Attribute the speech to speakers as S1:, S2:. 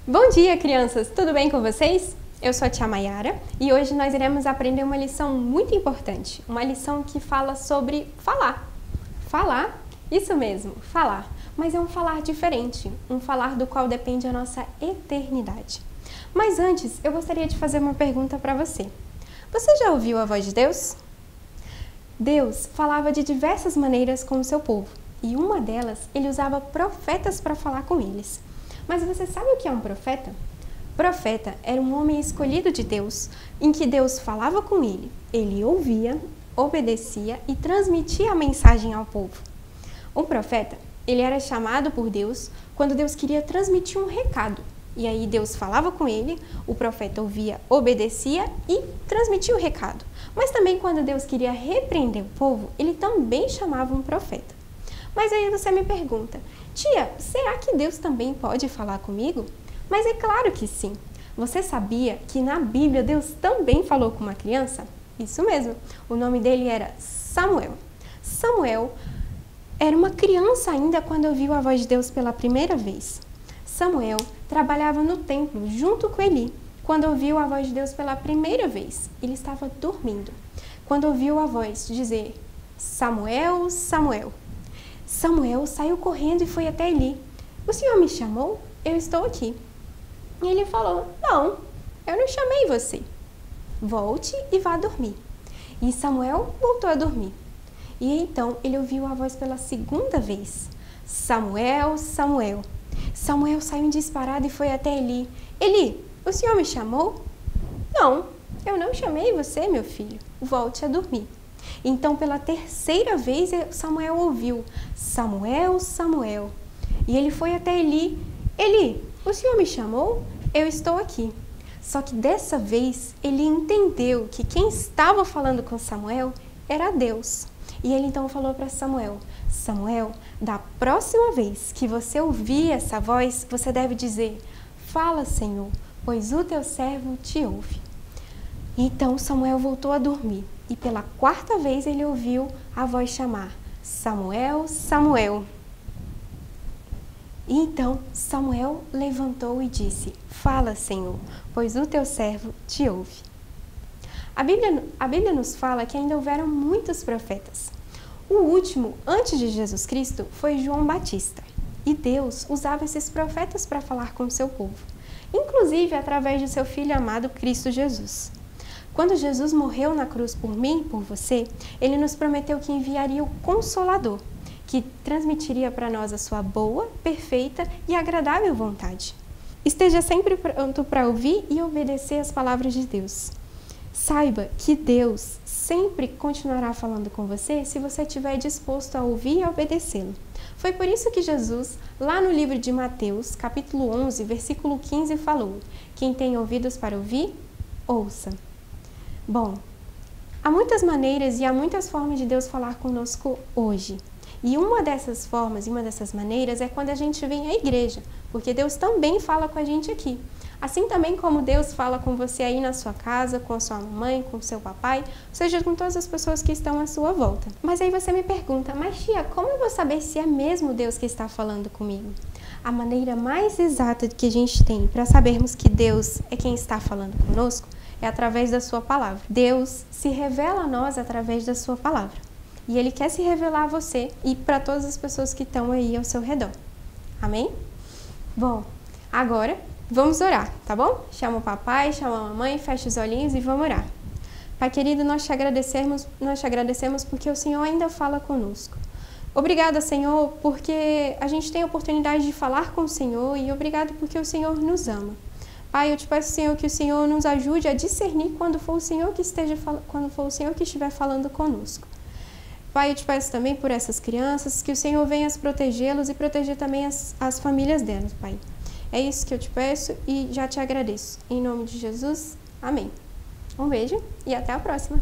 S1: Bom dia, crianças! Tudo bem com vocês? Eu sou a tia Mayara e hoje nós iremos aprender uma lição muito importante. Uma lição que fala sobre falar. Falar? Isso mesmo, falar. Mas é um falar diferente, um falar do qual depende a nossa eternidade. Mas antes, eu gostaria de fazer uma pergunta para você. Você já ouviu a voz de Deus? Deus falava de diversas maneiras com o seu povo e uma delas, ele usava profetas para falar com eles. Mas você sabe o que é um profeta? Profeta era um homem escolhido de Deus, em que Deus falava com ele. Ele ouvia, obedecia e transmitia a mensagem ao povo. Um profeta, ele era chamado por Deus quando Deus queria transmitir um recado. E aí Deus falava com ele, o profeta ouvia, obedecia e transmitia o recado. Mas também quando Deus queria repreender o povo, ele também chamava um profeta. Mas aí você me pergunta, tia, será que Deus também pode falar comigo? Mas é claro que sim. Você sabia que na Bíblia Deus também falou com uma criança? Isso mesmo, o nome dele era Samuel. Samuel era uma criança ainda quando ouviu a voz de Deus pela primeira vez. Samuel trabalhava no templo junto com Eli. Quando ouviu a voz de Deus pela primeira vez, ele estava dormindo. Quando ouviu a voz dizer, Samuel, Samuel. Samuel saiu correndo e foi até Eli. O senhor me chamou? Eu estou aqui. E ele falou, não, eu não chamei você. Volte e vá dormir. E Samuel voltou a dormir. E então ele ouviu a voz pela segunda vez. Samuel, Samuel. Samuel saiu em disparada e foi até Eli. Eli, o senhor me chamou? Não, eu não chamei você, meu filho. Volte a dormir. Então, pela terceira vez, Samuel ouviu, Samuel, Samuel. E ele foi até Eli. Eli, o senhor me chamou? Eu estou aqui. Só que dessa vez, ele entendeu que quem estava falando com Samuel era Deus. E ele então falou para Samuel, Samuel, da próxima vez que você ouvir essa voz, você deve dizer, fala, Senhor, pois o teu servo te ouve. Então Samuel voltou a dormir e pela quarta vez ele ouviu a voz chamar, Samuel, Samuel. E então Samuel levantou e disse, fala, Senhor, pois o teu servo te ouve. A Bíblia nos fala que ainda houveram muitos profetas. O último, antes de Jesus Cristo, foi João Batista. E Deus usava esses profetas para falar com o seu povo, inclusive através de seu Filho amado Cristo Jesus. Quando Jesus morreu na cruz por mim e por você, ele nos prometeu que enviaria o Consolador, que transmitiria para nós a sua boa, perfeita e agradável vontade. Esteja sempre pronto para ouvir e obedecer as palavras de Deus. Saiba que Deus sempre continuará falando com você se você estiver disposto a ouvir e a obedecê-lo. Foi por isso que Jesus, lá no livro de Mateus, capítulo 11, versículo 15, falou, quem tem ouvidos para ouvir, ouça. Bom, há muitas maneiras e há muitas formas de Deus falar conosco hoje. E uma dessas formas e uma dessas maneiras é quando a gente vem à igreja, porque Deus também fala com a gente aqui. Assim também como Deus fala com você aí na sua casa, com a sua mamãe, com o seu papai, ou seja, com todas as pessoas que estão à sua volta. Mas aí você me pergunta, mas tia, como eu vou saber se é mesmo Deus que está falando comigo? A maneira mais exata que a gente tem para sabermos que Deus é quem está falando conosco é através da sua palavra. Deus se revela a nós através da sua palavra. E Ele quer se revelar a você e para todas as pessoas que estão aí ao seu redor. Amém? Bom, agora vamos orar, tá bom? Chama o papai, chama a mamãe, fecha os olhinhos e vamos orar. Pai querido, nós te agradecemos porque o Senhor ainda fala conosco. Obrigada, Senhor, porque a gente tem a oportunidade de falar com o Senhor e obrigado porque o Senhor nos ama. Pai, eu te peço, Senhor, que o Senhor nos ajude a discernir quando for o Senhor que estiver falando conosco. Pai, eu te peço também por essas crianças, que o Senhor venha protegê-los e proteger também as famílias delas, Pai. É isso que eu te peço e já te agradeço. Em nome de Jesus, amém. Um beijo e até a próxima.